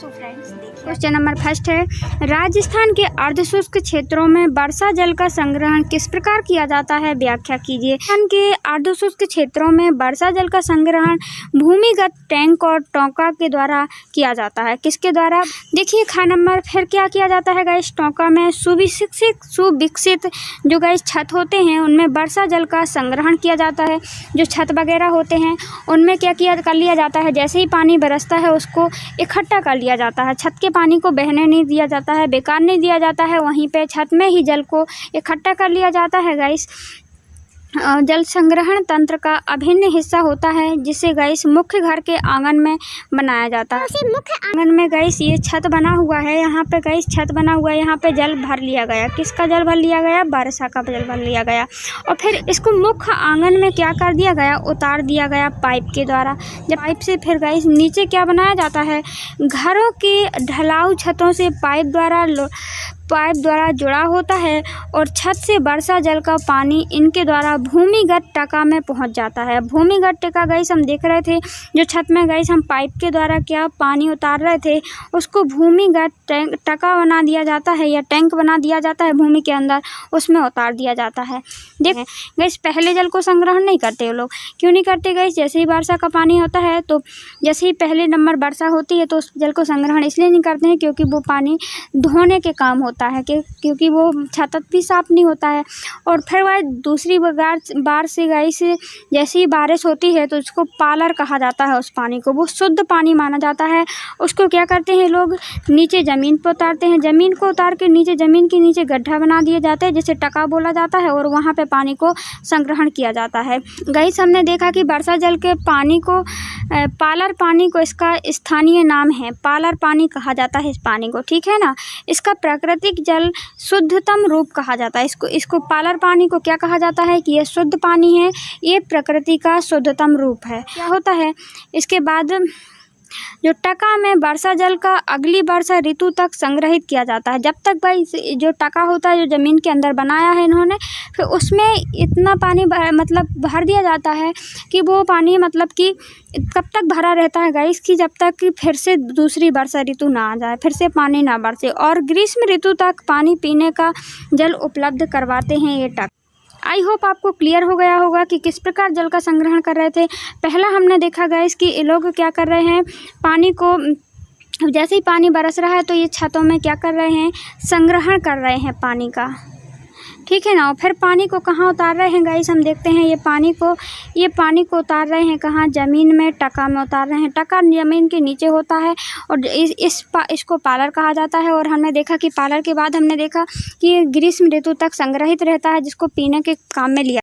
So friends देखिए question number first है, राजस्थान के अर्धशुष्क क्षेत्रों में वर्षा जल का संग्रहण किस प्रकार किया जाता है, व्याख्या कीजिए। राजस्थान के अर्धशुष्क क्षेत्रों में वर्षा जल का संग्रहण भूमिगत टैंक और टोंका के द्वारा किया जाता है। किसके द्वारा? देखिए खा नंबर फिर क्या किया जाता है गाइस, टोंका में सुविकसित जो गाइस छत होते हैं उनमें वर्षा जल का संग्रहण किया जाता है। जो छत वगैरह होते हैं उनमें क्या किया कर लिया जाता है, जैसे ही पानी बरसता है उसको इकट्ठा कर लिया जाता है। छत के पानी को बहने नहीं दिया जाता है, बेकार नहीं दिया जाता है, वहीं पे छत में ही जल को इकट्ठा कर लिया जाता है गाइस। जल संग्रहण तंत्र का अभिन्न हिस्सा होता है जिसे गाइस मुख्य घर के आंगन में बनाया जाता है। मुख्य आंगन में गाइस ये छत बना हुआ है, यहाँ पे गाइस छत बना हुआ है, यहाँ पे जल भर लिया गया। किसका जल भर लिया गया? वर्षा का जल भर लिया गया। और फिर इसको मुख्य आंगन में क्या कर दिया गया? उतार दिया गया पाइप के द्वारा। जब पाइप से फिर गाइस नीचे क्या बनाया जाता है, घरों के ढलाऊ छतों से पाइप द्वारा जुड़ा होता है और छत से वर्षा जल का पानी इनके द्वारा भूमिगत टका में पहुंच जाता है। भूमिगत टका गाइस हम देख रहे थे, जो छत में गाइस हम पाइप के द्वारा क्या पानी उतार रहे थे उसको भूमिगत टका बना दिया जाता है या टैंक बना दिया जाता है भूमि के अंदर, उसमें उतार दिया जाता है। देखें गाइस पहले जल को संग्रहण नहीं करते वो लोग, क्यों नहीं करते गाइस? जैसे ही वर्षा का पानी होता है तो जैसे ही पहले नंबर वर्षा होती है तो उस जल को संग्रहण इसलिए नहीं करते हैं क्योंकि वो पानी धोने के काम होता है, क्योंकि वो छत भी साफ नहीं होता है। और फिर वह दूसरी बार से गाइस जैसे ही बारिश होती है तो उसको पालर कहा जाता है। उस पानी को वो शुद्ध पानी माना जाता है। उसको क्या करते हैं लोग, नीचे ज़मीन पर उतारते हैं, ज़मीन को उतार के नीचे ज़मीन के नीचे गड्ढा बना दिया जाता है जिसे टका बोला जाता है और वहाँ पे पानी को संग्रहण किया जाता है। गाइस हमने देखा कि वर्षा जल के पानी को पालर पानी को इसका स्थानीय नाम है, पालर पानी कहा जाता है इस पानी को, ठीक है ना। इसका प्राकृतिक जल शुद्धतम रूप कहा जाता है। इसको पालर पानी को क्या कहा जाता है कि ये शुद्ध पानी है, ये प्रकृति का शुद्धतम रूप है। क्या होता है इसके बाद जो टका में वर्षा जल का अगली वर्षा ऋतु तक संग्रहित किया जाता है। जब तक भाई जो टका होता है जो ज़मीन के अंदर बनाया है इन्होंने, फिर उसमें इतना पानी मतलब भर दिया जाता है कि वो पानी मतलब कि कब तक भरा रहता है गाइस कि जब तक कि फिर से दूसरी वर्षा ऋतु ना आ जाए, फिर से पानी ना बरसे, और ग्रीष्म ऋतु तक पानी पीने का जल उपलब्ध करवाते हैं ये टक। आई होप आपको क्लियर हो गया होगा कि किस प्रकार जल का संग्रहण कर रहे थे। पहला हमने देखा गाइस कि ये लोग क्या कर रहे हैं, पानी को जैसे ही पानी बरस रहा है तो ये छतों में क्या कर रहे हैं, संग्रहण कर रहे हैं पानी का, ठीक है ना। और फिर पानी को कहाँ उतार रहे हैं गाइस, हम देखते हैं ये पानी को उतार रहे हैं कहाँ, ज़मीन में टका में उतार रहे हैं। टका ज़मीन के नीचे होता है और इसको पालर कहा जाता है। और हमने देखा कि पालर के बाद हमने देखा कि ये ग्रीष्म ऋतु तक संग्रहित रहता है जिसको पीने के काम में लिया